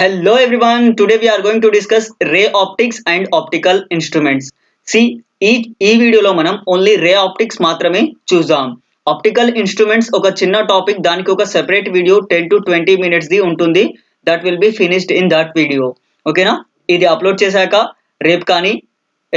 Hello everyone. Today we are going to discuss ray optics and optical instruments. See, ఈ వీడియోలో మనం only ray optics మాత్రమే చూద్దాం. Optical instruments ఒక చిన్న టాపిక్, దానికి ఒక సెపరేట్ వీడియో 10 to 20 minutes ది ఉంటుంది. That will be finished in that video. ఓకేనా? ఇది అప్లోడ్ చేశాక రేపు కానీ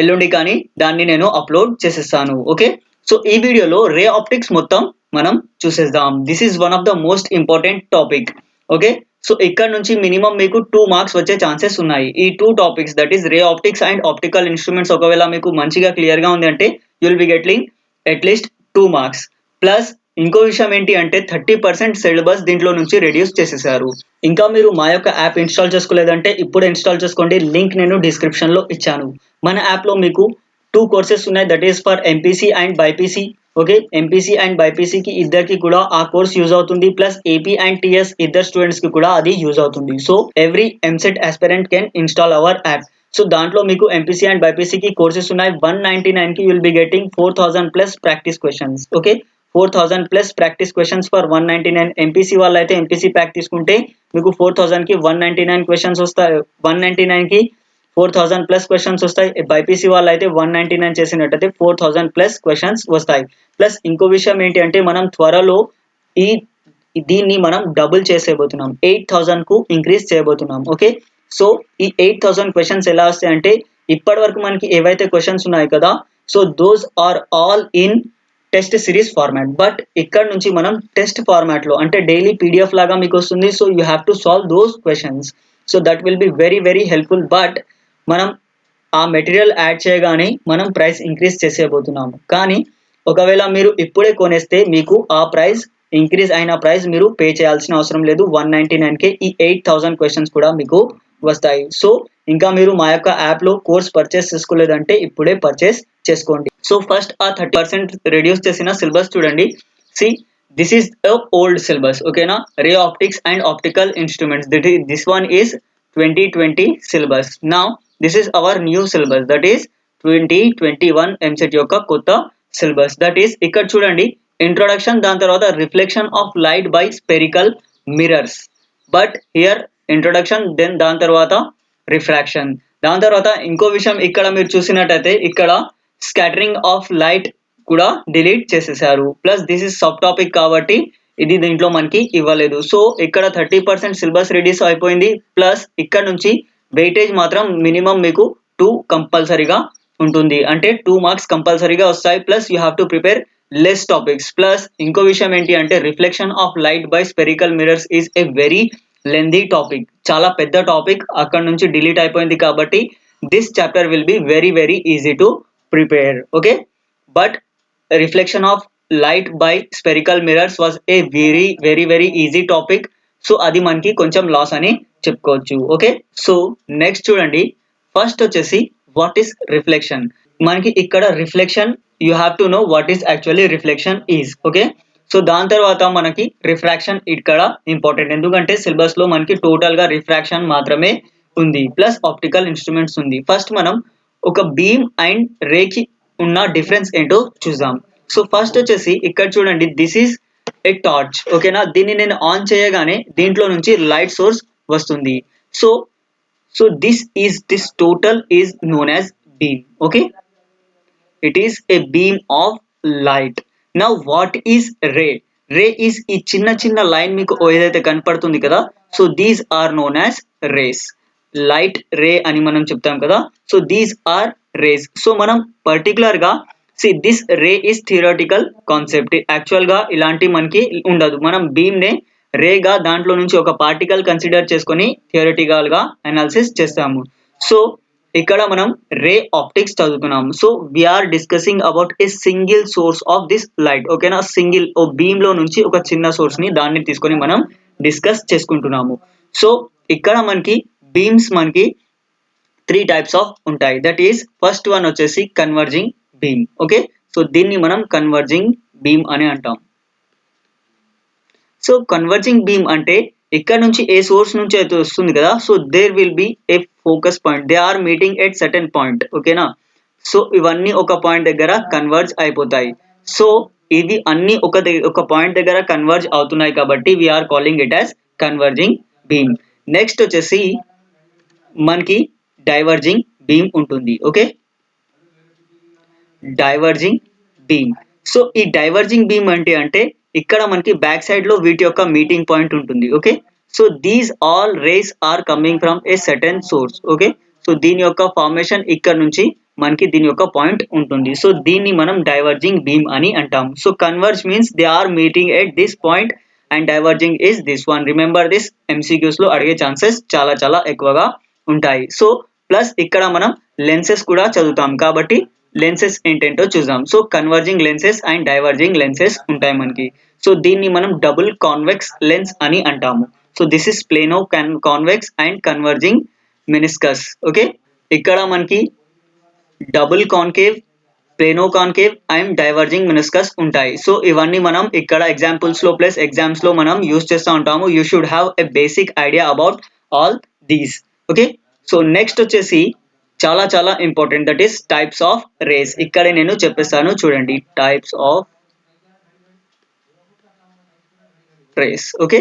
ఎల్లుండి కానీ దాన్ని నేను అప్లోడ్ చేసేస్తాను. ఓకే, సో ఈ వీడియోలో రే ఆప్టిక్స్ మొత్తం మనం చూసేద్దాం. This is one of the most important topic. Okay, so ఇక్కడ నుంచి మినిమం మీకు 2 మార్క్స్ వచ్చే ఛాన్సెస్ ఉన్నాయి. ఈ 2 topics, that is ray optics and optical instruments ఒకవేళ మీకు మంచిగా క్లియర్ గా ఉంది అంటే you will be getting at least 2 marks. Plus ఇంకో విషయం ఏంటి అంటే 30% సిలబస్ దీంట్లో నుంచి రెడ్యూస్ చేసేసారు. ఇంకా మీరు మా యొక్క యాప్ ఇన్స్టాల్ చేసుకోలేదంటే ఇప్పుడు ఇన్స్టాల్ చేసుకోండి. లింక్ నేను డిస్క్రిప్షన్ లో ఇచ్చాను. మన యాప్ లో మీకు 2 కోర్సెస్ ఉన్నాయి, that is for MPC and BiPC. Okay, MPC and బైపీసీకి ఇద్దరికి కూడా ఆ కోర్స్ యూజ్ అవుతుంది. ప్లస్ ఏపీ అండ్ టీఎస్ ఇద్దరు స్టూడెంట్స్ కి కూడా అది యూజ్ అవుతుంది. So every EAMCET aspirant can install our app. So దాంట్లో మీకు ఎంపీసీ అండ్ బైపీసీకి కోర్సెస్ ఉన్నాయి. 199 కి will be getting 4000 plus practice questions. Okay, 4000 plus practice questions for 199. MPC వాళ్ళు అయితే ఎంపీసీ ప్యాక్ తీసుకుంటే మీకు 4000 కి 199 క్వశ్చన్స్ వస్తాయి. 199 కి 4000 ప్లస్ క్వశ్చన్స్ వస్తాయి. బైపీసీ వాళ్ళు అయితే 199 చేసినట్టయితే 4000 ప్లస్ క్వశ్చన్స్ వస్తాయి. ప్లస్ ఇంకో విషయం ఏంటి అంటే మనం త్వరలో ఈ దీన్ని మనం డబుల్ చేసేయబోతున్నాం, 8000 కు ఇంక్రీజ్ చేయబోతున్నాం. ఓకే, సో ఈ 8000 క్వశ్చన్స్ ఎలా వస్తాయి అంటే ఇప్పటి వరకు మనకి ఏవైతే క్వశ్చన్స్ ఉన్నాయి కదా, so those are all in test series format. But ఇక్కడ నుంచి మనం టెస్ట్ ఫార్మాట్ లో అంటే డైలీ పీడిఎఫ్ లాగా మీకు వస్తుంది. So you have to solve those questions. So that will be very very helpful. But మనం ఆ మెటీరియల్ యాడ్ చేయగానే మనం ప్రైస్ ఇంక్రీజ్ చేసేయబోతున్నాము. కానీ ఒకవేళ మీరు ఇప్పుడే కొనేస్తే మీకు ఆ ప్రైస్ ఇంక్రీజ్ అయిన ప్రైస్ మీరు పే చేయాల్సిన అవసరం లేదు. 199కే ఈ 8000 క్వశ్చన్స్ కూడా మీకు వస్తాయి. సో ఇంకా మీరు మా యొక్క యాప్ లో కోర్స్ పర్చేస్ చేసుకోలేదంటే ఇప్పుడే పర్చేస్ చేసుకోండి. సో ఫస్ట్ ఆ 30% రెడ్యూస్ చేసిన సిలబస్ చూడండి. See, this is old syllabus. ఓకేనా? Ray optics and optical instruments, this one is 2020 syllabus. Now this is our new syllabus, that is 2021 EAMCET యొక్క కొత్త syllabus. That is ఇక్కడ చూడండి, introduction, దాని తర్వాత reflection of light by spherical mirrors. But here introduction, then దాని తర్వాత refraction. దాని తర్వాత ఇంకో విషయం ఇక్కడ మీరు చూసినట్టయితే ఇక్కడ స్కాటరింగ్ ఆఫ్ లైట్ కూడా డిలీట్ చేసేసారు. Plus this is sub topic కాబట్టి ఇది దీంట్లో మనకి ఇవ్వలేదు. సో ఇక్కడ 30% సిలబస్ రెడ్యూస్ అయిపోయింది. ప్లస్ ఇక్కడ నుంచి వెయిటేజ్ మాత్రం మినిమం మీకు 2 కంపల్సరీగా ఉంటుంది, అంటే 2 మార్క్స్ కంపల్సరీగా వస్తాయి. Plus you have to prepare less topics. Plus ఇంకో విషయం ఏంటి అంటే reflection of light by spherical mirrors is a very lengthy topic, చాలా పెద్ద టాపిక్. అక్కడ నుంచి డిలీట్ అయిపోయింది కాబట్టి this chapter will be very very easy to prepare. Okay, but reflection of light by spherical mirrors was a very very very easy topic. So అది మనకి కొంచెం loss అని చెప్పుకోవచ్చు. ఓకే, సో నెక్స్ట్ చూడండి, ఫస్ట్ వచ్చేసి what is reflection. మనకి ఇక్కడ reflection, you have to know what is actually reflection is. Okay, so దాని తర్వాత మనకి రిఫ్రాక్షన్ ఇక్కడ ఇంపార్టెంట్, ఎందుకంటే సిలబస్ లో మనకి టోటల్ గా రిఫ్రాక్షన్ మాత్రమే ఉంది, ప్లస్ ఆప్టికల్ ఇన్స్ట్రుమెంట్స్ ఉంది. ఫస్ట్ మనం ఒక బీమ్ అండ్ రేకి ఉన్న డిఫరెన్స్ ఏంటో చూద్దాం. సో ఫస్ట్ వచ్చేసి ఇక్కడ చూడండి, దిస్ ఈస్ ఏ టార్చ్. ఓకేనా? దీన్ని నేను ఆన్ చేయగానే దీంట్లో నుంచి లైట్ సోర్స్ వస్తుంది. So this total is known as beam. Okay, it is a beam of light. Now what is ray? Ray is ఈ చిన్న చిన్న లైన్ మీకు ఏదైతే కనపడుతుంది కదా, so these are known as rays. Light ray అని మనం చెప్తాం కదా, so these are rays. So మనం పర్టికులర్ గా this ray is theoretical concept. Actual గా ఇలాంటి మనకి ఉండదు. మనం బీమ్ నే రేగా దాంట్లో నుంచి ఒక పార్టికల్ కన్సిడర్ చేసుకొని థియరటికల్ గా అనాలిసిస్ చేస్తాము. సో ఇక్కడ మనం రే ఆప్టిక్స్ చదువుతున్నాము. So we are discussing about a single source of this light. ఓకేనా? సింగిల్ ఓ బీమ్ లో నుంచి ఒక చిన్న సోర్స్ ని దాన్ని తీసుకొని మనం డిస్కస్ చేసుకుంటున్నాము. సో ఇక్కడ మనకి బీమ్స్ మనకి 3 టైప్స్ ఆఫ్ ఉంటాయి. దట్ ఈస్ ఫస్ట్ వన్ వచ్చేసి కన్వర్జింగ్ బీమ్. ఓకే, సో దీన్ని మనం కన్వర్జింగ్ బీమ్ అని అంటాం. సో కన్వర్జింగ్ బీమ్ అంటే ఇక్కడ నుంచి ఏ సోర్స్ నుంచి అయితే వస్తుంది కదా, so there will be a focus point, they are meeting at certain point. ఓకేనా? సో ఇవన్నీ ఒక పాయింట్ దగ్గర కన్వర్జ్ అయిపోతాయి. సో ఇది అన్ని ఒక పాయింట్ దగ్గర కన్వర్జ్ అవుతున్నాయి కాబట్టి we are calling it as converging beam. Next వచ్చేసి మనకి డైవర్జింగ్ బీమ్ ఉంటుంది. Okay, diverging beam. సో ఈ డైవర్జింగ్ బీమ్ అంటే ఇక్కడ మనకి బ్యాక్ సైడ్ లో వీటి యొక్క మీటింగ్ పాయింట్ ఉంటుంది. Okay, so these all rays are coming from a certain source. Okay, so దీని యొక్క ఫార్మేషన్ ఇక్కడ నుంచి మనకి దీని యొక్క పాయింట్ ఉంటుంది. సో దీన్ని మనం డైవర్జింగ్ బీమ్ అని అంటాం. So converge means they are meeting at this point and diverging is this one. Remember this, MCQs లో అడిగే ఛాన్సెస్ చాలా ఎక్కువగా ఉంటాయి. సో ప్లస్ ఇక్కడ మనం లెన్సెస్ కూడా చదువుతాం కాబట్టి లెన్సెస్ ఏంటంటో చూద్దాం. So converging lenses and diverging lenses ఉంటాయి మనకి. సో దీన్ని మనం డబుల్ కాన్వెక్స్ లెన్స్ అని అంటాము. So this is plano convex and converging meniscus. Okay, ఇక్కడ మనకి double concave, plano concave and diverging meniscus ఉంటాయి. సో ఇవన్నీ మనం ఇక్కడ ఎగ్జాంపుల్స్ లో ప్లస్ ఎగ్జామ్స్ లో మనం యూస్ చేస్తూ ఉంటాము. You should have a basic idea about all these. Okay, so next వచ్చేసి చాలా important, that is types of rays. ఇక్కడే నేను చెప్పేస్తాను చూడండి, టైప్స్ ఆఫ్ రేస్. ఓకే,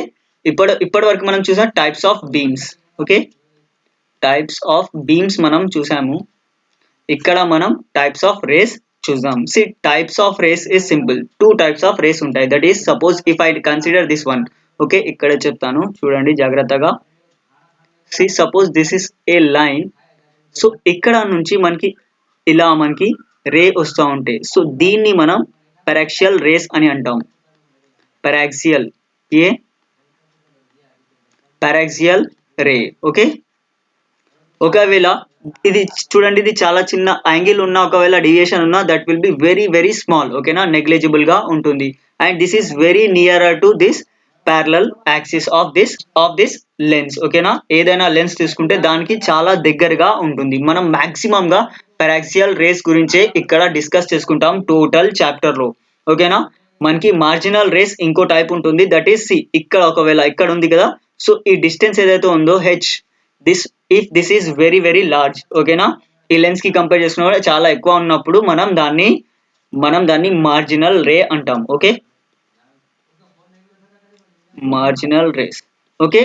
ఇప్పటి వరకు మనం చూసాం types of beams. Okay, types of beams మనం చూసాము. ఇక్కడ మనం టైప్స్ ఆఫ్ రేస్ చూద్దాం. See types of rays is simple, 2 types of rays ఉంటాయి. That is suppose if I consider this one. Okay, ఇక్కడ చెప్తాను చూడండి జాగ్రత్తగా. See suppose this is a line. So ఇక్కడ నుంచి మనకి ఇలా మనకి రే వస్తూ ఉంటాయి. సో దీన్ని మనం పెరాక్సియల్ రేస్ అని అంటాం. పెరాక్సియల్ రే. ఓకే, ఒకవేళ ఇది చూడండి, ఇది చాలా చిన్న యాంగిల్ ఉన్న ఒకవేళ డీవియేషన్ ఉన్నా that will be very small. ఓకేనా, నెగ్లిజిబుల్ గా ఉంటుంది. And this is very nearer to this parallel axis of this lens. ఓకేనా, ఏదైనా లెన్స్ తీసుకుంటే దానికి చాలా దగ్గరగా ఉంటుంది. మనం మాక్సిమం గా పెరాక్సియల్ రేస్ గురించే ఇక్కడ డిస్కస్ చేసుకుంటాం టోటల్ చాప్టర్ లో. ఓకేనా, మనకి మార్జినల్ రేస్ ఇంకో టైప్ ఉంటుంది, దట్ ఈస్ సి. ఇక్కడ ఒకవేళ ఇక్కడ ఉంది కదా, సో ఈ డిస్టెన్స్ ఏదైతే ఉందో H, this is very large. ఓకేనా, ఈ లెన్స్ కి కంపేర్ చేసుకున్న చాలా ఎక్కువ ఉన్నప్పుడు మనం దాన్ని మార్జినల్ రే అంటాం. Okay, marginal rays. Okay,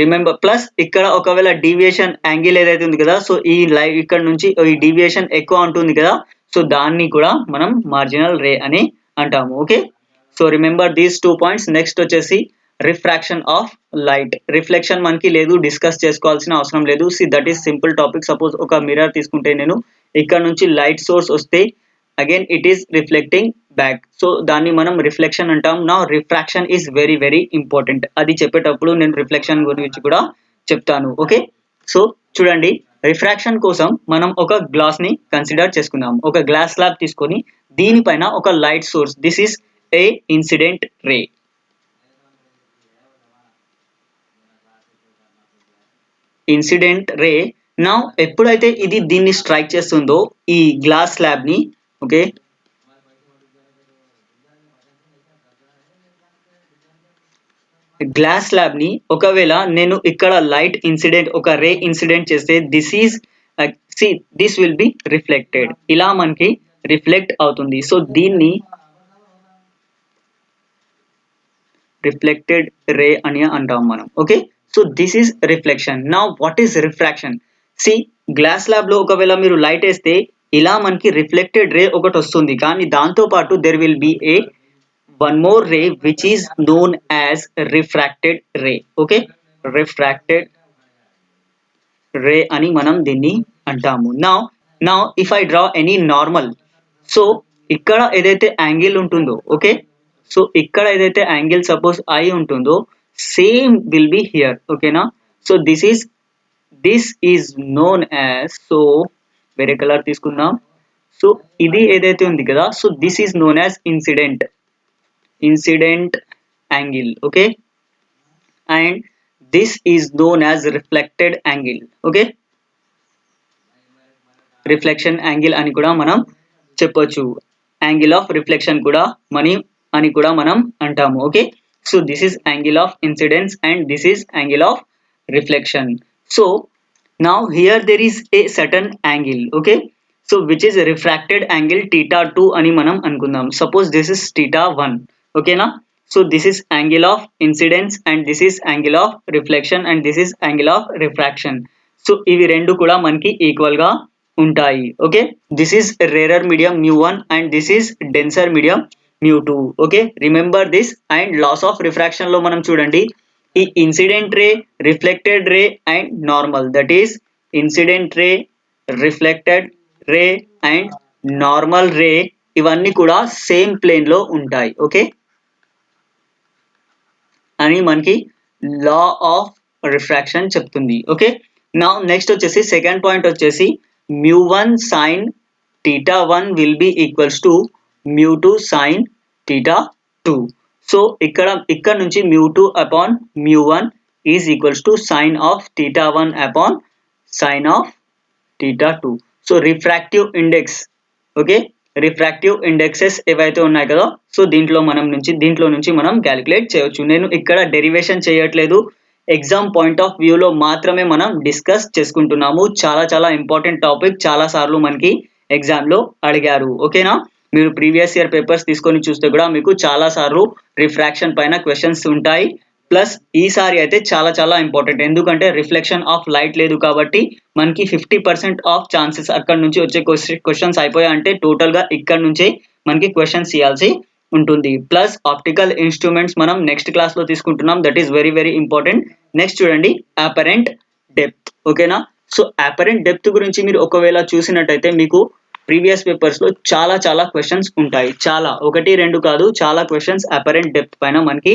remember plus ఇక్కడ ఒకవేళ డీవియేషన్ యాంగిల్ ఏదైతే ఉంది కదా, సో ఈ లైన్ ఇక్కడ నుంచి ఈ డీవియేషన్ ఎక్కువ ఉంటుంది కదా, సో దాన్ని కూడా మనం మార్జినల్ రే అని అంటాము. Okay, so remember these 2 points. Next వచ్చేసి రిఫ్రాక్షన్ ఆఫ్ లైట్. రిఫ్లెక్షన్ మనకి లేదు, డిస్కస్ చేసుకోవాల్సిన అవసరం లేదు. See that is simple topic. Suppose ఒక మిర్రర్ తీసుకుంటే నేను ఇక్కడ నుంచి లైట్ సోర్స్ వస్తే again it is reflecting back. So దాన్ని మనం రిఫ్లెక్షన్ అంటాం. నా రిఫ్రాక్షన్ ఈస్ వెరీ ఇంపార్టెంట్. అది చెప్పేటప్పుడు నేను రిఫ్లెక్షన్ గురించి కూడా చెప్తాను. ఓకే, సో చూడండి, రిఫ్రాక్షన్ కోసం మనం ఒక గ్లాస్ ని కన్సిడర్ చేసుకుందాం. ఒక గ్లాస్ స్లాబ్ తీసుకొని దీనిపైన ఒక light source, this is a incident ray. Incident ray. నా ఎప్పుడైతే ఇది దీన్ని స్ట్రైక్ చేస్తుందో ఈ గ్లాస్ స్లాబ్ ని, ఓకే, గ్లాస్ స్లాబ్ ని ఒకవేళ నేను ఇక్కడ లైట్ ఇన్సిడెంట్, ఒక రే ఇన్సిడెంట్ చేస్తే దిస్ విల్ బి రిఫ్లెక్టెడ్. ఇలా మనకి రిఫ్లెక్ట్ అవుతుంది. సో దీన్ని రిఫ్లెక్టెడ్ రే అని అంటాం మనం. Okay, so this is reflection. Now what is refraction? See glass slab లో ఒకవేళ మీరు లైట్ వేస్తే ఇలా మనకి రిఫ్లెక్టెడ్ రే ఒకటి వస్తుంది, కానీ దాంతో పాటు there will be A one more ray which is known as refracted ray. Okay, refracted ray అని మనం దీన్ని అంటాము. now if I draw any normal, so ఇక్కడ ఏదైతే యాంగిల్ ఉంటుందో, ఓకే, సో ఇక్కడ ఏదైతే యాంగిల్ సపోజ్ ఐ ఉంటుందో సేమ్ విల్ బి హియర్. ఓకేనా, so this is known as, so వేరే కలర్ తీసుకుందాం. సో ఇది ఏదైతే ఉంది కదా, so this is known as incident angle. Okay, and this is known as reflected angle. Okay, reflection angle అని కూడా మనం చెప్పొచ్చు. angle of reflection కూడా అని కూడా మనం అంటాము. Okay, so this is angle of incidence and this is angle of reflection. So now here there is a certain angle. Okay, so which is refracted angle theta 2 అని మనం అనుకుందాం. Suppose this is theta 1. ఓకేనా, so this is angle of incidence and this is angle of reflection and this is angle of refraction. So ఇవి రెండు కూడా మనకి equal గా ఉంటాయి. Okay, this is rarer medium μ1 and this is denser medium μ2. Okay, remember this. And laws of refraction లో మనం చూడండి, ఈ incident ray, reflected ray and normal, that is incident ray, reflected ray and normal ray, ఇవన్నీ కూడా same plane లో ఉంటాయి. Okay, అని మనకి లా ఆఫ్ రిఫ్రాక్షన్ చెప్తుంది. ఓకే, నా నెక్స్ట్ వచ్చేసి సెకండ్ పాయింట్ వచ్చేసి μ1 sin θ1 will be equals to μ2 sin θ2. So ఇక్కడ నుంచి μ2 upon μ1 is equals to sine of θ1 upon sine of θ2. So refractive index, okay, refractive indexes ఏవైతే ఉన్నాయి కదా, సో దీంట్లో నుంచి మనం క్యాలిక్యులేట్ చేయొచ్చు. నేను ఇక్కడ డెరివేషన్ చేయట్లేదు, ఎగ్జామ్ పాయింట్ ఆఫ్ వ్యూలో మాత్రమే మనం డిస్కస్ చేసుకుంటున్నాము. చాలా చాలా ఇంపార్టెంట్ టాపిక్, చాలా సార్లు మనకి ఎగ్జామ్లో అడిగారు. ఓకేనా, మీరు ప్రీవియస్ ఇయర్ పేపర్స్ తీసుకొని చూస్తే కూడా మీకు చాలా సార్లు రిఫ్రాక్షన్ పైన క్వశ్చన్స్ ఉంటాయి. ప్లస్ ఈసారి అయితే చాలా చాలా ఇంపార్టెంట్, ఎందుకంటే రిఫ్లెక్షన్ ఆఫ్ లైట్ లేదు కాబట్టి మనకి 50% ఆఫ్ ఛాన్సెస్ అక్కడ నుంచి వచ్చే క్వశ్చన్స్ అయిపోయాయి. అంటే టోటల్గా ఇక్కడ నుంచే మనకి క్వశ్చన్స్ ఇవ్వాల్సి ఉంటుంది. ప్లస్ ఆప్టికల్ ఇన్స్ట్రుమెంట్స్ మనం నెక్స్ట్ క్లాస్ లో తీసుకుంటున్నాం, that is very very important. Next చూడండి, అపరెంట్ డెప్త్. ఓకేనా, సో అపరెంట్ డెప్త్ గురించి మీరు ఒకవేళ చూసినట్టయితే మీకు ప్రీవియస్ పేపర్స్ లో చాలా చాలా క్వశ్చన్స్ ఉంటాయి. చాలా, 1-2 కాదు, చాలా క్వశ్చన్స్ అపరెంట్ డెప్త్ పైన మనకి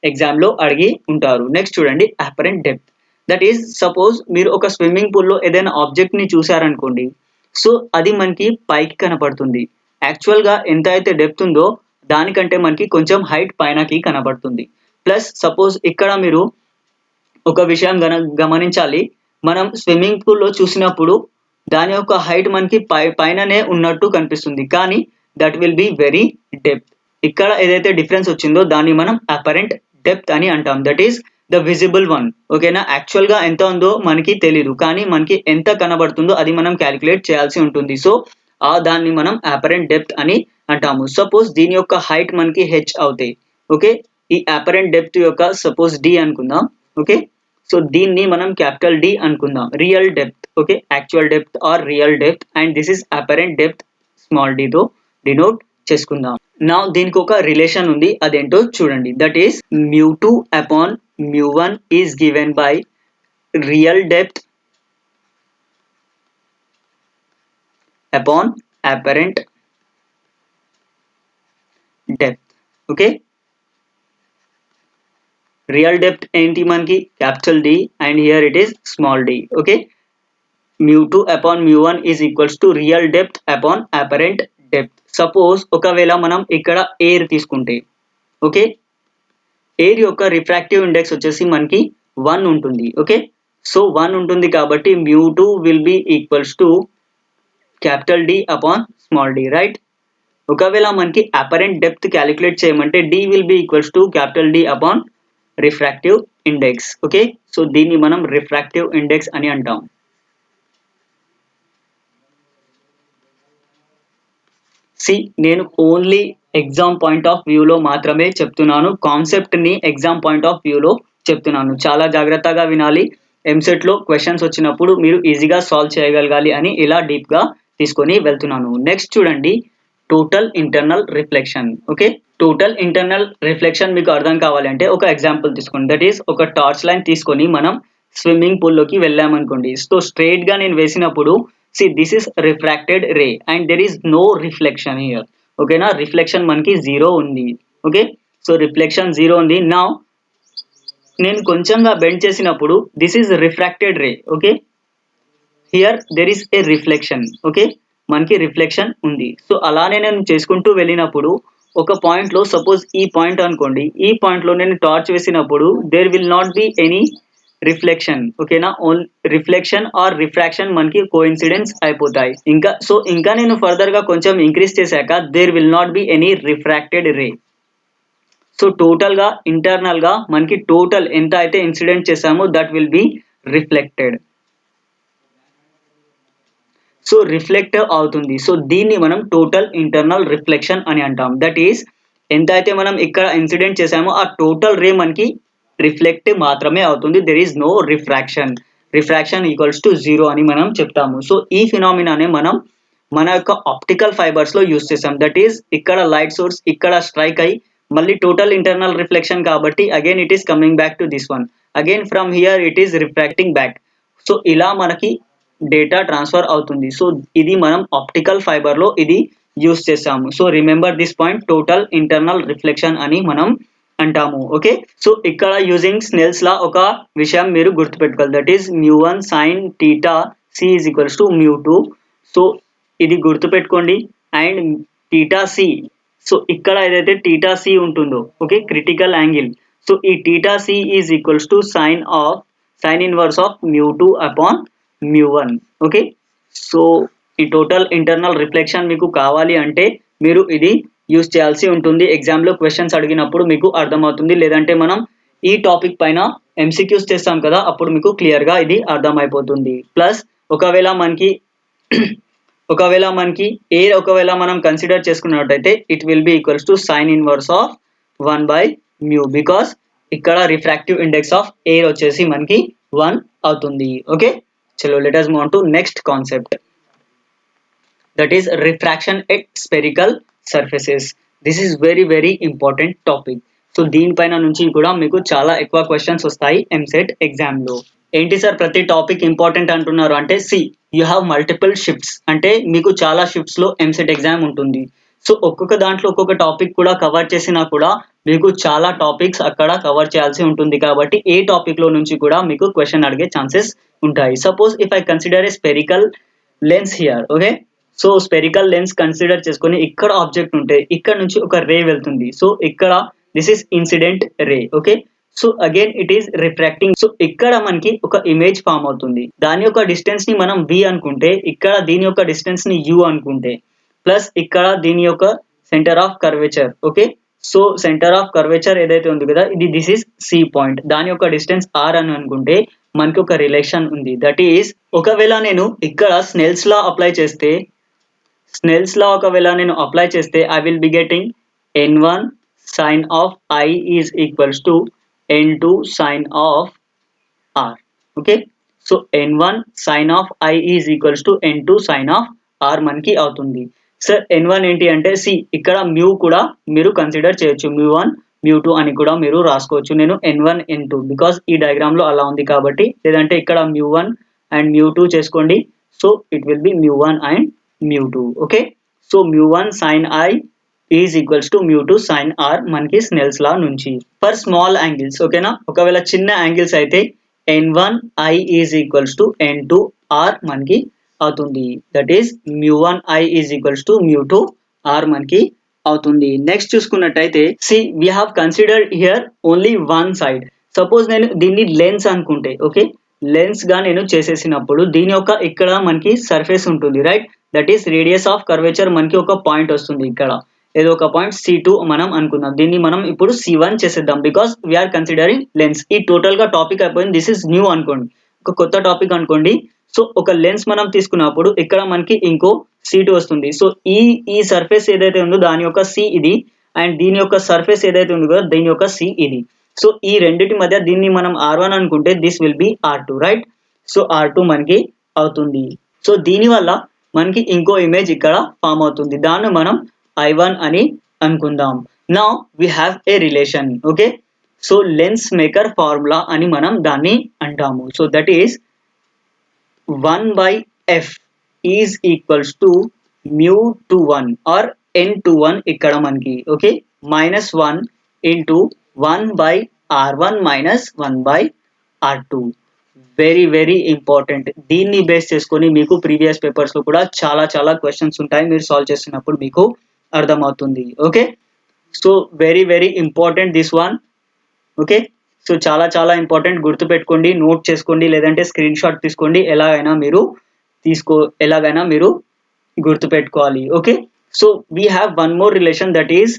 ఎగ్జామ్ లో అడిగి ఉంటారు. నెక్స్ట్ చూడండి, apparent depth, that is suppose మీరు ఒక స్విమ్మింగ్ పూల్ లో ఏదైనా ఆబ్జెక్ట్ ని చూసారనుకోండి, సో అది మనకి పైకి కనపడుతుంది. యాక్చువల్ గా ఎంత అయితే డెప్త్ ఉందో దానికంటే మనకి కొంచెం హైట్ పైనకి కనబడుతుంది. ప్లస్ సపోజ్ ఇక్కడ మీరు ఒక విషయం గమనించాలి, మనం స్విమ్మింగ్ పూల్ లో చూసినప్పుడు దాని యొక్క హైట్ మనకి పైననే ఉన్నట్టు కనిపిస్తుంది, కానీ that will be very depth. ఇక్కడ ఏదైతే డిఫరెన్స్ వచ్చిందో దాన్ని మనం అపరెంట్ డెప్త్ అని అంటాం, that is the visible one. ఓకేనా, యాక్చువల్ గా ఎంత ఉందో మనకి తెలీదు, కానీ మనకి ఎంత కనబడుతుందో అది మనం క్యాలిక్యులేట్ చేయాల్సి ఉంటుంది. సో దాన్ని మనం అపరెంట్ డెప్త్ అని అంటాము. సపోజ్ దీని యొక్క హైట్ మనకి h అవుతాయి. ఓకే, ఈ అపరెంట్ డెప్త్ యొక్క సపోజ్ d అనుకుందాం. ఓకే, సో దీన్ని మనం క్యాపిటల్ D అనుకుందాం, real depth. Okay, actual depth or real depth, and this is apparent depth small d తో డినోట్ చేసుకుందాం. నా దీనికి ఒక రిలేషన్ ఉంది, అదేంటో చూడండి, that is μ2 upon μ1 is given by real depth upon apparent depth. Okay, real depth ఏంటి మనకి capital D and here it is small d. Okay, μ2 upon μ1 is equals to real depth upon apparent depth. Suppose ఒకవేళ మనం ఇక్కడ air తీసుకుంటే, okay, air యొక్క refractive index వచ్చేసి మనకి 1 ఉంటుంది. ఓకే, సో 1 ఉంటుంది కాబట్టి μ2 will be equals to capital D upon small d, right. ఒకవేళ మనకి అపరెంట్ డెప్త్ క్యాలిక్యులేట్ చేయమంటే D will be equals to capital D upon refractive index. Okay, so దీన్ని మనం రిఫ్రాక్టివ్ ఇండెక్స్ అని అంటాం. నేను ఓన్లీ ఎగ్జామ్ పాయింట్ ఆఫ్ వ్యూలో మాత్రమే చెప్తున్నాను, కాన్సెప్ట్ ని ఎగ్జామ్ పాయింట్ ఆఫ్ వ్యూలో చెప్తున్నాను. చాలా జాగ్రత్తగా వినాలి, ఎంసెట్ లో క్వశ్చన్స్ వచ్చినప్పుడు మీరు ఈజీగా సాల్వ్ చేయగలగాలి అని ఇలా డీప్ గా తీసుకొని వెళ్తున్నాను. నెక్స్ట్ చూడండి, total internal reflection. Okay, total internal reflection మీకు అర్థం కావాలంటే ఒక ఎగ్జాంపుల్ తీసుకోండి, దట్ ఈస్ ఒక టార్చ్ లైన్ తీసుకొని మనం స్విమ్మింగ్ పూల్ లోకి వెళ్ళామనుకోండి. సో స్ట్రైట్ గా నేను వేసినప్పుడు this is refracted ray and there is no reflection here. ఓకేనా, రిఫ్లెక్షన్ మనకి 0 ఉంది. ఓకే, సో రిఫ్లెక్షన్ 0 ఉంది. నా నేను కొంచెంగా బెండ్ చేసినప్పుడు this is refracted ray. Okay, here there is a reflection. Okay, మనకి రిఫ్లెక్షన్ ఉంది. సో అలానే నేను చేసుకుంటూ వెళ్ళినప్పుడు ఒక పాయింట్ లో సపోజ్ ఈ పాయింట్ అనుకోండి, ఈ పాయింట్ లో నేను టార్చ్ వేసినప్పుడు there will not be any reflection. ఓకేనా, రిఫ్లెక్షన్ ఆర్ రిఫ్రాక్షన్ మనకి కోఇన్సిడెన్స్ అయిపోతాయి. ఇంకా నేను ఫర్దర్ గా కొంచెం ఇంక్రీజ్ చేశాక there will not be any refracted ray. So total గా ఇంటర్నల్ గా మనకి టోటల్ ఎంత అయితే ఇన్సిడెంట్ చేసామో that will be reflected. So reflect అవుతుంది. సో దీన్ని మనం టోటల్ ఇంటర్నల్ రిఫ్లెక్షన్ అని అంటాం, దట్ ఈస్ ఎంత అయితే మనం ఇక్కడ ఇన్సిడెంట్ చేసామో ఆ టోటల్ రే మనకి రిఫ్లెక్ట్ మాత్రమే అవుతుంది. There is no refraction equals to 0 అని మనం చెప్తాము. సో ఈ ఫినామినానే మనం మన యొక్క ఆప్టికల్ ఫైబర్స్ లో యూస్ చేసాం. దట్ ఈస్ ఇక్కడ లైట్ సోర్స్ ఇక్కడ స్ట్రైక్ అయ్యి మళ్ళీ టోటల్ ఇంటర్నల్ రిఫ్లెక్షన్ కాబట్టి again it is coming back to this one, again from here it is refracting back. So ఇలా మనకి డేటా ట్రాన్స్ఫర్ అవుతుంది. సో ఇది మనం ఆప్టికల్ ఫైబర్ లో ఇది యూస్ చేసాము. So remember this point, total internal reflection అని మనం అంటాము. ఓకే, సో ఇక్కడ యూజింగ్ స్నెల్స్ లా ఒక విషయం మీరు గుర్తుపెట్టుకోవాలి. That is μ1 sin θ c is equals to μ2. So ఇది గుర్తుపెట్టుకోండి. అండ్ θ c, సో ఇక్కడ ఏదైతే θ c ఉంటుందో ఓకే క్రిటికల్ యాంగిల్, సో ఈ θ c is equals to sin inverse of μ2 upon μ1. Okay, so ఈ టోటల్ ఇంటర్నల్ రిఫ్లెక్షన్ మీకు కావాలి అంటే మీరు ఇది యూస్ చేయాల్సి ఉంటుంది. ఎగ్జామ్లో క్వశ్చన్స్ అడిగినప్పుడు మీకు అర్థమవుతుంది. లేదంటే మనం ఈ టాపిక్ పైన ఎంసీక్యూస్ చేస్తాం కదా, అప్పుడు మీకు క్లియర్గా ఇది అర్థమైపోతుంది. ప్లస్ ఒకవేళ మనకి ఒకవేళ మనం కన్సిడర్ చేసుకున్నట్టయితే it will be equals to sine inverse of 1/μ, because ఇక్కడ రిఫ్రాక్టివ్ ఇండెక్స్ ఆఫ్ ఎయిర్ వచ్చేసి మనకి 1 అవుతుంది. ఓకే, చలో let us move on to next concept, that is refraction at spherical surfaces. This is very important topic. So దీనిపైన నుంచి కూడా మీకు చాలా ఎక్కువ క్వశ్చన్స్ వస్తాయి ఎంసెట్ ఎగ్జామ్ లో. ఏంటి సార్ ప్రతి టాపిక్ ఇంపార్టెంట్ అంటున్నారు అంటే, యూ హ్యావ్ మల్టిపుల్ షిఫ్ట్స్, అంటే మీకు చాలా షిఫ్ట్స్ లో ఎంసెట్ ఎగ్జామ్ ఉంటుంది. సో ఒక్కొక్క దాంట్లో ఒక్కొక్క టాపిక్ కూడా కవర్ చేసినా కూడా మీకు చాలా టాపిక్స్ అక్కడ కవర్ చేయాల్సి ఉంటుంది. కాబట్టి ఏ టాపిక్ లో నుంచి కూడా మీకు క్వశ్చన్ అడిగే ఛాన్సెస్ ఉంటాయి. Suppose if I consider A spherical lens here, okay, so spherical lens consider చేసుకొని ఇక్కడ ఆబ్జెక్ట్ ఉంటే ఇక్కడ నుంచి ఒక రే వెళ్తుంది. సో ఇక్కడ this is incident ray. Okay, so again it is refracting. So ఇక్కడ మనకి ఒక ఇమేజ్ ఫామ్ అవుతుంది. దాని యొక్క డిస్టెన్స్ ని మనం v అనుకుంటే, ఇక్కడ దీని యొక్క డిస్టెన్స్ ని u అనుకుంటే, ప్లస్ ఇక్కడ దీని యొక్క centre of curvature. Okay, so centre of curvature ఏదైతే ఉంది కదా, ఇది దిస్ ఇస్ సి పాయింట్, దాని యొక్క డిస్టెన్స్ r అని అనుకుంటే మనకి ఒక రిలేషన్ ఉంది. దట్ ఈస్ ఒకవేళ నేను ఇక్కడ స్నెల్స్ లా అప్లై చేస్తే I will be getting n1 sin of I is equals to n2 sin of r. Okay, so n1 sin of I is equals to n2 sin of r మనకి అవుతుంది. Sir n1 ఏంటి అంటే ఇక్కడ mu కూడా మీరు consider చేయొచ్చు, μ1 μ2 అని కూడా మీరు రాసుకోవచ్చు. నేను n1 n2 బికాస్ ఈ డయాగ్రామ్ లో అలా ఉంది కాబట్టి, లేదంటే ఇక్కడ μ1 అండ్ μ2 చేసుకోండి. So it will be μ1 and μ2. Okay, so μ1 sin I is equals to μ2 sin r మనకి స్నెల్స్ లా నుంచి. ఫర్ స్మాల్ యాంగిల్స్, ఓకేనా, ఒకవేళ చిన్న యాంగిల్స్ అయితే n1 I is equals to n2 r మనకి అవుతుంది. That is μ1 I is equals to μ2 r మనకి అవుతుంది. నెక్స్ట్ చూసుకున్నట్టయితే we have considered here only one side. Suppose నేను దీన్ని లెన్స్ అనుకుంటే, ఓకే, లెన్స్ గా నేను చేసేసినప్పుడు దీని యొక్క ఇక్కడ మనకి సర్ఫేస్ ఉంటుంది, right, that is radius of curvature మనకి ఒక పాయింట్ వస్తుంది. ఇక్కడ ఏదో ఒక పాయింట్ C2 మనం అనుకుందాం. దీన్ని మనం ఇప్పుడు C1 చేసేద్దాం బికాస్ వీఆర్ కన్సిడరింగ్ లెన్స్. ఈ టోటల్ గా టాపిక్ అయిపోయింది. దిస్ ఇస్ న్యూ అనుకోండి, ఒక కొత్త టాపిక్ అనుకోండి. సో ఒక లెన్స్ మనం తీసుకున్నప్పుడు ఇక్కడ మనకి ఇంకో C2 వస్తుంది. సో ఈ సర్ఫేస్ ఏదైతే ఉందో దాని యొక్క C ఇది, అండ్ దీని యొక్క సర్ఫేస్ ఏదైతే ఉందో కదా దీని యొక్క C ఇది. సో ఈ రెండింటి మధ్య దీన్ని మనం R1 అనుకుంటే this will be R2, right. So R2 మనకి అవుతుంది. సో దీని వల్ల మనకి ఇంకో ఇమేజ్ ఇక్కడ ఫామ్ అవుతుంది. దాన్ని మనం I1 అని అనుకుందాం. Now we have a relation. Okay, so lens maker formula అని మనం దాన్ని అంటాము. So that is 1/f is equals to μ21 or n21 ఇక్కడ మనకి, okay, -1 into 1/r1 minus 1/r2. Very important. దీన్ని బేస్ చేసుకొని మీకు ప్రీవియస్ పేపర్స్ లో కూడా చాలా క్వశ్చన్స్ ఉంటాయి. మీరు సాల్వ్ చేస్తున్నప్పుడు మీకు అర్థమవుతుంది. Okay, so very important this one. Okay, so చాలా ఇంపార్టెంట్, గుర్తుపెట్టుకోండి, నోట్ చేసుకోండి, లేదంటే స్క్రీన్ షాట్ తీసుకోండి, ఎలాగైనా మీరు గుర్తుపెట్టుకోవాలి. Okay, so we have one more relation, that is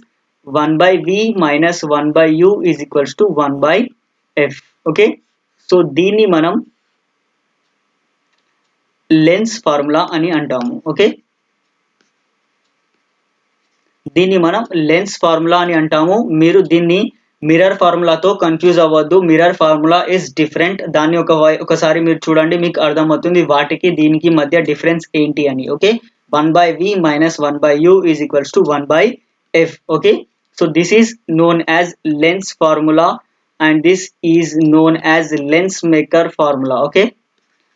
1/v minus 1/u is equals to 1/f. Okay, so దీన్ని మనం లెన్స్ ఫార్ములా అని అంటాము. ఓకే, దీన్ని మనం లెన్స్ ఫార్ములా అని అంటాము. మీరు దీన్ని మిర్రర్ ఫార్ములాతో కన్ఫ్యూజ్ అవ్వద్దు. Mirror formula is different. దాన్ని ఒకసారి మీరు చూడండి, మీకు అర్థమవుతుంది వాటికి దీనికి మధ్య డిఫరెన్స్ ఏంటి అని. Okay, 1/v minus 1/u is equals to 1/f. okay, so this is known as lens formula and this is known as lens maker formula. okay,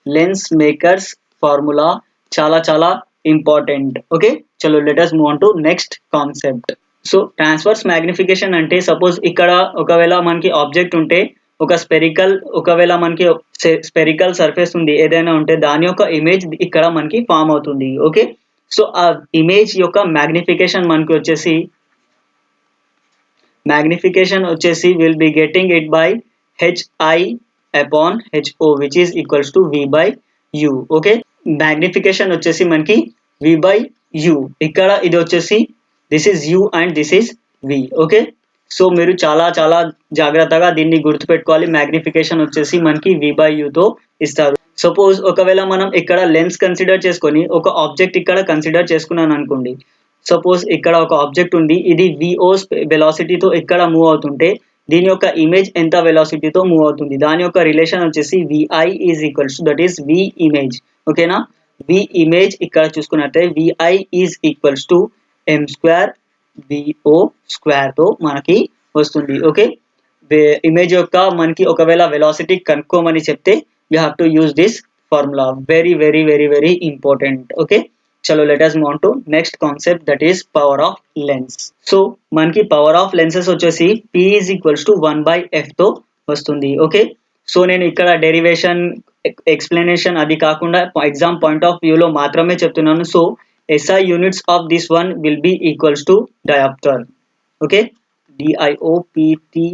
lens makers formula చాలా చాలా ఇంపార్టెంట్. ఓకే, చలో let us move on to next concept. So transverse magnification అంటే suppose ఇక్కడ ఒకవేళ మనకి object ఉంటే ఒకవేళ మనకి స్పెరికల్ సర్ఫేస్ ఉంది ఏదైనా ఉంటే దాని యొక్క ఇమేజ్ ఇక్కడ మనకి ఫామ్ అవుతుంది. ఓకే, సో ఆ ఇమేజ్ యొక్క మ్యాగ్నిఫికేషన్ వచ్చేసి will be getting it by hi upon ho which is equals to v by u. Okay, magnification వచ్చేసి మనకి v by u. ఇక్కడ ఇది వచ్చేసి this is u and this is v. Okay, so మీరు చాలా చాలా జాగ్రత్తగా దీన్ని గుర్తుపెట్టుకోవాలి. మ్యాగ్నిఫికేషన్ వచ్చేసి మనకి v by u తో ఇస్తారు. సపోజ్ ఒకవేళ మనం ఇక్కడ లెన్స్ కన్సిడర్ చేసుకొని ఒక ఆబ్జెక్ట్ ఇక్కడ కన్సిడర్ చేసుకున్నాను అనుకోండి. సపోజ్ ఇక్కడ ఒక ఆబ్జెక్ట్ ఉంది, ఇది VO వెలాసిటీతో ఇక్కడ మూవ్ అవుతుంటే దీని యొక్క ఇమేజ్ ఎంత వెలాసిటీతో మూవ్ అవుతుంది, దాని యొక్క రిలేషన్ వచ్చేసి VI is equals to that is V image. ఓకేనా, V ఇమేజ్ ఇక్కడ చూసుకున్నట్లయితే VI is equals to m² VO square తో మనకి వస్తుంది. ఓకే, ఇమేజ్ యొక్క మనకి ఒకవేళ వెలాసిటీ కనుక్కోమని చెప్తే you have to use this formula. Very very very very important. Okay, చలో let us move on to next concept that is power of lens. So మనకి పవర్ ఆఫ్ లెన్సెస్ వచ్చేసి P is equals to 1/f తో వస్తుంది. Okay, so నేను ఇక్కడ derivation explanation అది కాకుండా exam point of వ్యూలో మాత్రమే చెప్తున్నాను. So SI units of this one will be equals to dioptre. Okay, DIOPTRE.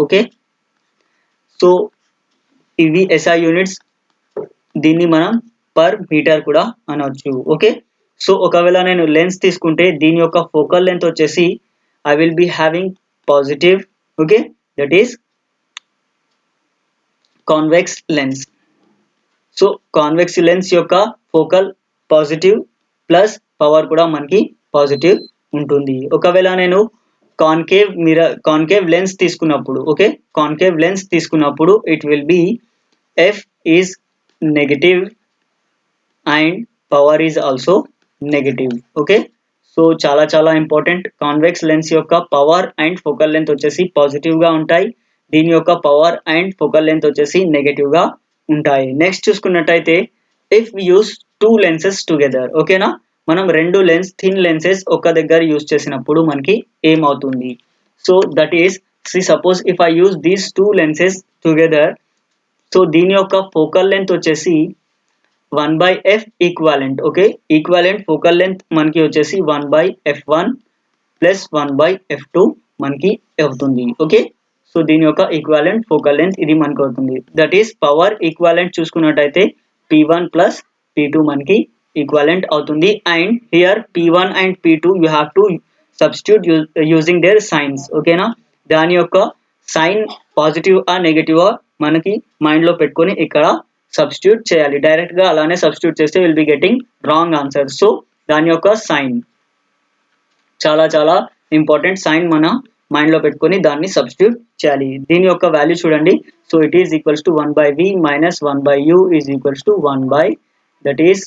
Okay, so ఇవి SI యూనిట్స్. దీన్ని మనం పర్ మీటర్ కూడా అనవచ్చు. ఓకే, సో ఒకవేళ నేను లెన్స్ తీసుకుంటే దీని యొక్క ఫోకల్ లెంత్ వచ్చేసి I will be having positive. Okay, that is convex lens. So convex lens యొక్క ఫోకల్ పాజిటివ్ ప్లస్ పవర్ కూడా మనకి పాజిటివ్ ఉంటుంది. ఒకవేళ నేను కాన్కేవ్ లెన్స్ తీసుకున్నప్పుడు, ఓకే, కాన్కేవ్ లెన్స్ తీసుకున్నప్పుడు it will B F is negative and power is also negative. Okay, so చాలా చాలా ఇంపార్టెంట్. కాన్వెక్స్ లెన్స్ యొక్క పవర్ అండ్ ఫోకల్ లెంత్ వచ్చేసి పాజిటివ్ గా ఉంటాయి, దీని యొక్క పవర్ అండ్ ఫోకల్ లెంత్ వచ్చేసి నెగటివ్ గా ఉంటాయి. నెక్స్ట్ చూసుకున్నట్టయితే ఇఫ్ యూస్ 2 లెన్సెస్ టుగెదర్. ఓకేనా, మనం 2 థిన్ లెన్సెస్ ఒక దగ్గర యూస్ చేసినప్పుడు మనకి ఏమవుతుంది. So that is suppose if I use these 2 lenses together, so దీని యొక్క ఫోకల్ లెంత్ వచ్చేసి 1/f equivalent. Okay, equivalent focal length మనకి వచ్చేసి 1/f1 ప్లస్ 1/f2 మనకి అవుతుంది. ఓకే, సో దీని యొక్క ఈక్వాలెంట్ ఫోకల్ లెంత్ ఇది మనకి అవుతుంది. దట్ ఈస్ పవర్ ఈక్వాలెంట్ చూసుకున్నట్టయితే P1 ప్లస్ P2 మనకి ఈక్వాలెంట్ అవుతుంది. And here P1 and P2 you have to substitute using there science. ఓకేనా, దాని యొక్క సైన్ పాజిటివ్ ఆ నెగటివ్ మనకి మైండ్ లో పెట్టుకొని ఇక్కడ సబ్స్టిట్యూట్ చేయాలి. డైరెక్ట్ గా అలానే సబ్స్టిట్యూట్ చేస్తే will be getting wrong answer. So దాని యొక్క సైన్ చాలా చాలా ఇంపార్టెంట్. సైన్ మన మైండ్ లో పెట్టుకొని దాన్ని సబ్స్టిట్యూట్ చేయాలి. దీని యొక్క వాల్యూ చూడండి. So it is equals to 1/v minus 1/u is equals to 1/, that is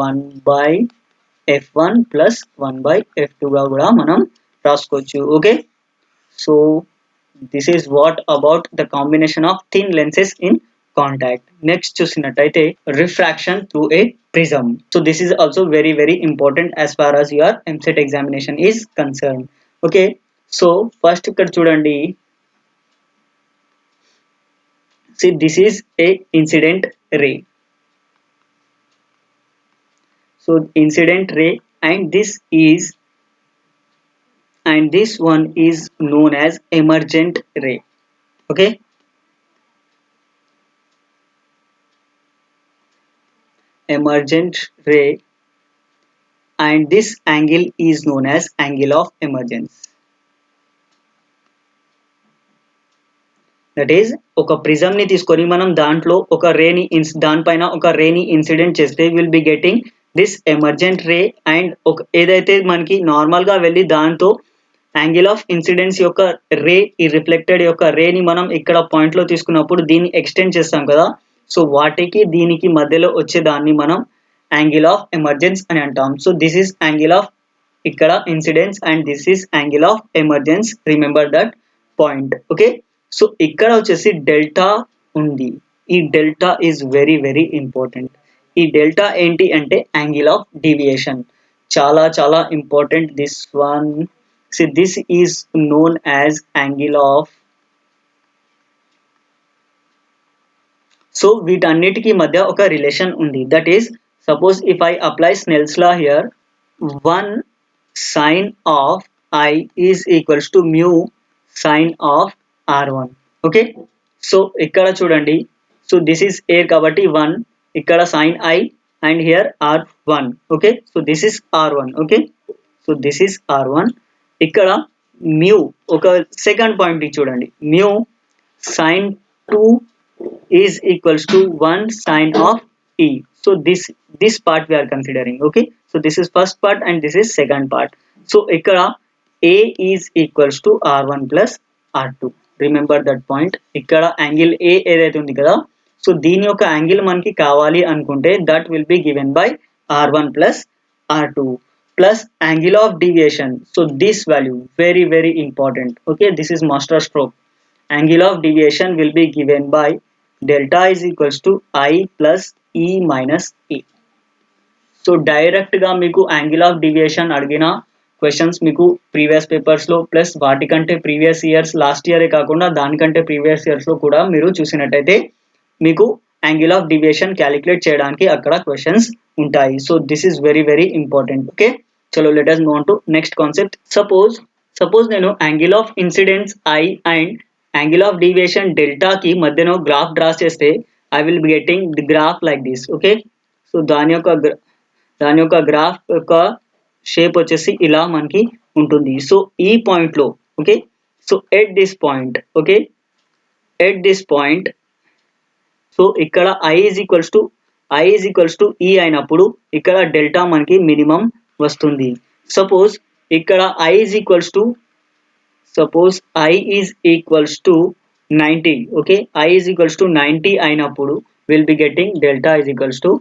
1/f1 plus 1/f2 గా కూడా మనం రాసుకోవచ్చు. Okay, so this is what about the combination of thin lenses in contact. Next చూసినట్టయితే refraction through a prism. So this is also very very important as far as your MCET examination is concern. Okay, so first ఇక్కడ చూడండి, see this is a incident ray. So incident ray and this one is known as emergent ray. Okay, emergent ray and this angle is known as angle of emergence. That is ఒక prism ని తీసుకొని మనం దాంట్లో ఒక రేని దానిపైన ఒక రేని incident చేస్తే will be getting this emergent ray and ఒక ఏదైతే మనకి నార్మల్గా వెళ్ళి దాంతో యాంగిల్ ఆఫ్ ఇన్సిడెన్స్ యొక్క రే ఈ రిఫ్లెక్టెడ్ యొక్క రేని మనం ఇక్కడ పాయింట్లో తీసుకున్నప్పుడు దీన్ని ఎక్స్టెండ్ చేస్తాం కదా, సో వాటికి దీనికి మధ్యలో వచ్చే దాన్ని మనం యాంగిల్ ఆఫ్ ఎమర్జెన్స్ అని అంటాం. So this is angle of ఇక్కడ incidence and this is angle of emergence, remember that point. Okay, so ఇక్కడ వచ్చేసి డెల్టా ఉంది. ఈ delta is very very important. ఈ డెల్టా ఏంటి అంటే యాంగిల్ ఆఫ్ డీవియేషన్, చాలా చాలా important this one. See, this is known as angle of. So వీటన్నిటికి మధ్య ఒక రిలేషన్ ఉంది. That is suppose if I apply Snell's law here, 1 sin of I is equals to mu sin of R1. Okay, so ఇక్కడ చూడండి, so this is air కాబట్టి 1, ఇక్కడ sin I and here R1. Okay, so this is R1. Okay, so this is R1. ఇక్కడ mu ఒక second point చూడండి, mu sine 2 is equals to 1 sine of E. So this part we are considering. Okay, so this is first part and this is second part. So ఇక్కడ A is equals to R1 plus R2. Remember that point. ఇక్కడ angle A ఏదైతే ఉంది కదా, so దీని యొక్క angle మనకి కావాలి అనుకుంటే that will be given by R1 plus R2 plus angle of deviation. So this value very very important. Okay, this is master stroke. Angle of deviation will be given by delta is equals to I plus E minus A. So direct ga meeku angle of deviation అడిగిన questions మీకు previous papers లో plus వాటికంటే previous years last ఇయరే కాకుండా దానికంటే previous years లో కూడా మీరు చూసినట్టయితే మీకు యాంగిల్ ఆఫ్ డీవియేషన్ క్యాలిక్యులేట్ చేయడానికి అక్కడ క్వశ్చన్స్ ఉంటాయి. So this is very very important. Okay, చలో let us move on to next concept. Suppose నేను angle of incidence I and angle of deviation delta కి మధ్యలో గ్రాఫ్ డ్రా చేస్తే I will be getting the graph like this. Okay, so దాని యొక్క graph యొక్క shape వచ్చేసి ఇలా మనకి ఉంటుంది. సో ఈ పాయింట్ లో okay, so at this point okay, at this point so ఇక్కడ I is equals to E అయినప్పుడు ఇక్కడ డెల్టా మనకి మినిమం వస్తుంది. సపోజ్ ఇక్కడ I is equals to 90. Okay, I is equals to 90 అయినప్పుడు will be getting delta is equals to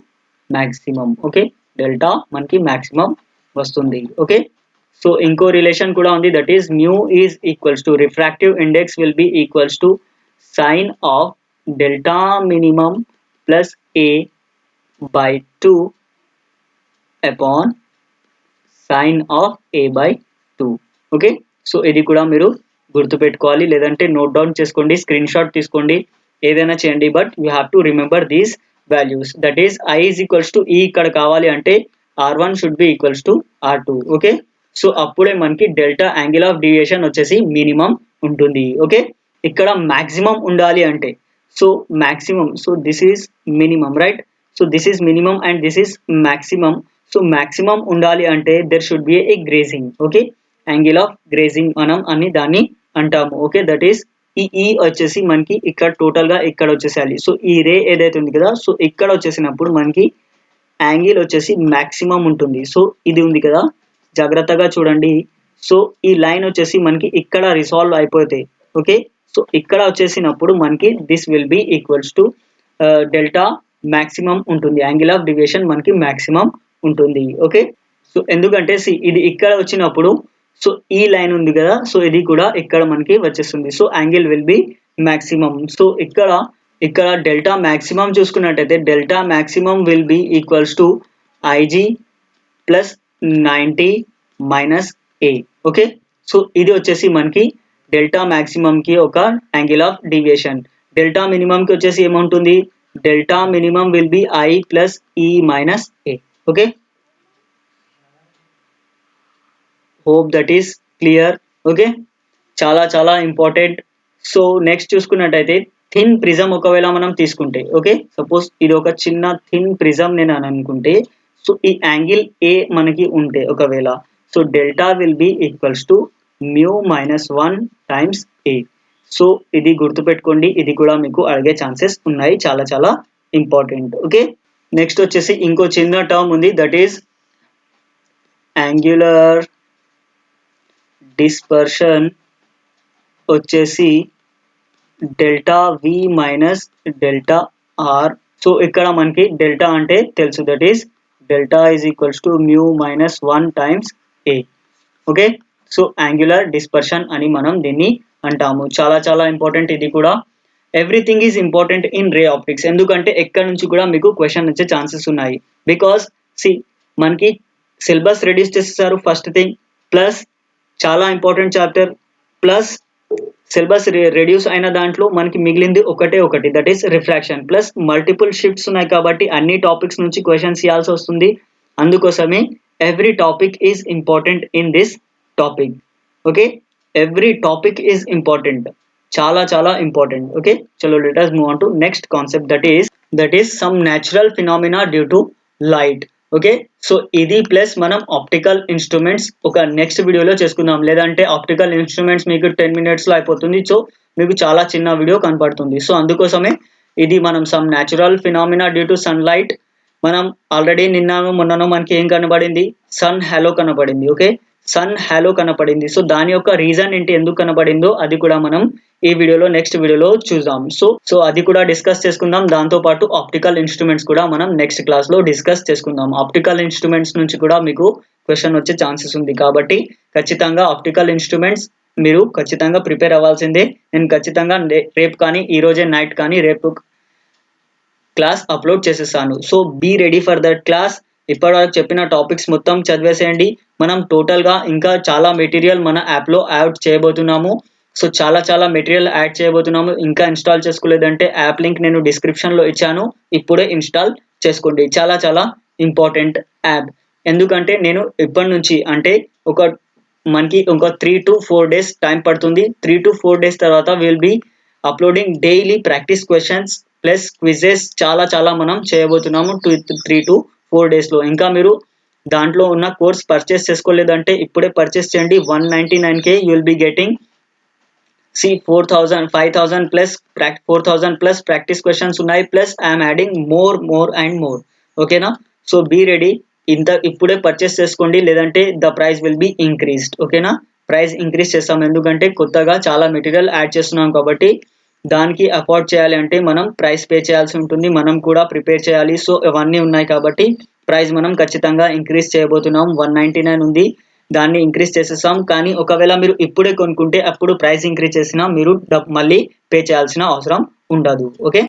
maximum. Okay, delta మనకి maximum వస్తుంది. Okay, so ఇంకో రిలేషన్ కూడా ఉంది, that is mu is equals to refractive index will be equals to sine of delta minimum plus A by 2 upon sin of A by 2. Okay, so ఇది కూడా మీరు గుర్తుపెట్టుకోవాలి, లేదంటే నోట్ డౌన్ చేసుకోండి, screen shot తీసుకోండి, ఏదైనా చేయండి, but you have to remember these values. That is I is equals to E ఇక్కడ కావాలి అంటే R1 should be equals to R2. Okay, so అప్పుడే మనకి డెల్టా యాంగిల్ ఆఫ్ డీవియేషన్ వచ్చేసి మినిమం ఉంటుంది. ఓకే, ఇక్కడ మ్యాక్సిమం ఉండాలి అంటే so maximum, so this is minimum, right? So this is minimum and this is maximum. So maximum undali ante there should be a grazing. Okay, angle of grazing manam ani dani antamu. Okay, that is ఈ వచ్చేసి మనకి ఇక్కడ total గా ఇక్కడ వచ్చేసాలి. So ఈ రే ఏదైతే ఉంది కదా, సో ఇక్కడ వచ్చేసినప్పుడు మనకి యాంగిల్ వచ్చేసి మాక్సిమం ఉంటుంది. సో ఇది ఉంది కదా, జాగ్రత్తగా చూడండి. సో ఈ లైన్ వచ్చేసి మనకి ఇక్కడ రిసాల్వ్ అయిపోతాయి. ఓకే, సో ఇక్కడ వచ్చేసినప్పుడు మనకి this will be equals to delta maximum ఉంటుంది, యాంగిల్ ఆఫ్ డీవియేషన్ మనకి మ్యాక్సిమం ఉంటుంది. ఓకే, సో ఎందుకంటే ఇది ఇక్కడ వచ్చినప్పుడు సో ఈ లైన్ ఉంది కదా, సో ఇది కూడా ఇక్కడ మనకి వచ్చేస్తుంది. So angle will be maximum. So ఇక్కడ డెల్టా మ్యాక్సిమం చూసుకున్నట్టయితే delta maximum will be equals to IG plus 90 minus A. Okay, so ఇది వచ్చేసి మనకి డెల్టా మ్యాక్సిమం కి ఒక angle of deviation. Delta minimum కి వచ్చేసి ఏముంటుంది, delta minimum will be I plus E minus A. Okay, hope that is clear. Okay, చాలా చాలా ఇంపార్టెంట్. సో నెక్స్ట్ చూసుకున్నట్టయితే థిన్ ప్రిజం ఒకవేళ మనం తీసుకుంటే, ఓకే సపోజ్ ఇది ఒక చిన్న థిన్ ప్రిజం నేను అని అనుకుంటే, సో ఈ యాంగిల్ A మనకి ఉంటే ఒకవేళ, so delta will be equals to mu minus 1 times A. So ఇది గుర్తుపెట్టుకోండి, ఇది కూడా మీకు అడిగే ఛాన్సెస్ ఉన్నాయి, చాలా చాలా ఇంపార్టెంట్. ఓకే, నెక్స్ట్ వచ్చేసి ఇంకో చిన్న టర్మ్ ఉంది, దట్ ఈస్ యాంగులర్ డిస్పర్షన్ వచ్చేసి delta v minus delta r. So ఇక్కడ మనకి డెల్టా అంటే తెలుసు, that is delta is equals to mu minus 1 times a. Okay, so angular dispersion అని మనం దీన్ని అంటాము. చాలా చాలా ఇంపార్టెంట్ ఇది కూడా. Everything is important in ray optics, ఎందుకంటే ఎక్కడ నుంచి కూడా మీకు క్వశ్చన్ వచ్చే ఛాన్సెస్ ఉన్నాయి. బికాస్ మనకి సిలబస్ రెడ్యూస్ చేసేసారు ఫస్ట్ థింగ్, ప్లస్ చాలా important chapter, plus syllabus reduce అయిన దాంట్లో మనకి మిగిలింది ఒకటి, that is refraction. Plus multiple shifts ఉన్నాయి కాబట్టి అన్ని టాపిక్స్ నుంచి క్వశ్చన్స్ ఇవ్వాల్సి వస్తుంది. అందుకోసమే every topic is important in this topic. Okay, every topic is important, చాలా చాలా ఇంపార్టెంట్. ఓకే, చలో let us move on to next concept, that is some natural phenomena due to light. Okay, so ఇది plus మనం optical instruments ఒక next వీడియోలో చేసుకుందాం, లేదంటే optical instruments మీకు 10 minutesలో అయిపోతుంది. సో మీకు చాలా చిన్న వీడియో కనపడుతుంది. సో అందుకోసమే ఇది మనం some natural phenomena due to sunlight. మనం ఆల్రెడీ మొన్ననో మనకి ఏం కనబడింది, సన్ హ్యాలో కనబడింది. ఓకే, సన్ హ్యాలో కనపడింది. సో దాని యొక్క రీజన్ ఏంటి, ఎందుకు కనపడిందో అది కూడా మనం ఈ వీడియోలో నెక్స్ట్ వీడియోలో చూద్దాం. సో అది కూడా డిస్కస్ చేసుకుందాం. దాంతో పాటు ఆప్టికల్ ఇన్స్ట్రుమెంట్స్ కూడా మనం నెక్స్ట్ క్లాస్ లో డిస్కస్ చేసుకుందాం. ఆప్టికల్ ఇన్స్ట్రుమెంట్స్ నుంచి కూడా మీకు క్వశ్చన్ వచ్చే ఛాన్సెస్ ఉంది కాబట్టి ఖచ్చితంగా ఆప్టికల్ ఇన్స్ట్రుమెంట్స్ మీరు ఖచ్చితంగా ప్రిపేర్ అవ్వాల్సిందే. నేను ఖచ్చితంగా రేపు కానీ ఈ రోజే నైట్ కానీ రేపు క్లాస్ అప్లోడ్ చేసేసాను. So be ready for that class. ఇప్పటివరకు చెప్పిన టాపిక్స్ మొత్తం చదివేసేయండి. మనం టోటల్గా ఇంకా చాలా మెటీరియల్ మన యాప్లో యాడ్ చేయబోతున్నాము. సో చాలా చాలా మెటీరియల్ యాడ్ చేయబోతున్నాము. ఇంకా ఇన్స్టాల్ చేసుకోలేదంటే యాప్ లింక్ నేను డిస్క్రిప్షన్లో ఇచ్చాను, ఇప్పుడే ఇన్స్టాల్ చేసుకోండి. చాలా చాలా ఇంపార్టెంట్ యాప్, ఎందుకంటే నేను ఇప్పటి నుంచి అంటే మనకి ఒక 3 to 4 days టైం పడుతుంది. 3 to 4 days తర్వాత will be uploading daily practice questions plus quizzes చాలా చాలా మనం చేయబోతున్నాము 3 to 4 daysలో. ఇంకా మీరు దాంట్లో ఉన్న కోర్స్ పర్చేస్ చేసుకోలేదంటే ఇప్పుడే పర్చేస్ చేయండి. 199K you will be getting 5,000 plus 4,000 plus practice questions ఉన్నాయి. Plus I'm adding more and more. ఓకేనా, సో బీ రెడీ. ఇప్పుడే పర్చేస్ చేసుకోండి, లేదంటే the price will be increased. ఓకేనా, ప్రైస్ ఇంక్రీజ్ చేస్తాం, ఎందుకంటే కొత్తగా చాలా మెటీరియల్ యాడ్ చేస్తున్నాం కాబట్టి దానికి అఫోర్డ్ చేయాలి అంటే మనం ప్రైస్ పే చేయాల్సి ఉంటుంది, మనం కూడా ప్రిపేర్ చేయాలి. సో ఇవన్నీ ఉన్నాయి కాబట్టి ప్రైస్ మనం ఖచ్చితంగా ఇంక్రీజ్ చేయబోతున్నాం. 199 ఉంది, దాన్ని ఇంక్రీజ్ చేసేసాం. కానీ ఒకవేళ మీరు ఇప్పుడే కొనుక్కుంటే అప్పుడు ప్రైస్ ఇంక్రీజ్ చేసినా మీరు మళ్ళీ పే చేయాల్సిన అవసరం ఉండదు. ఓకే.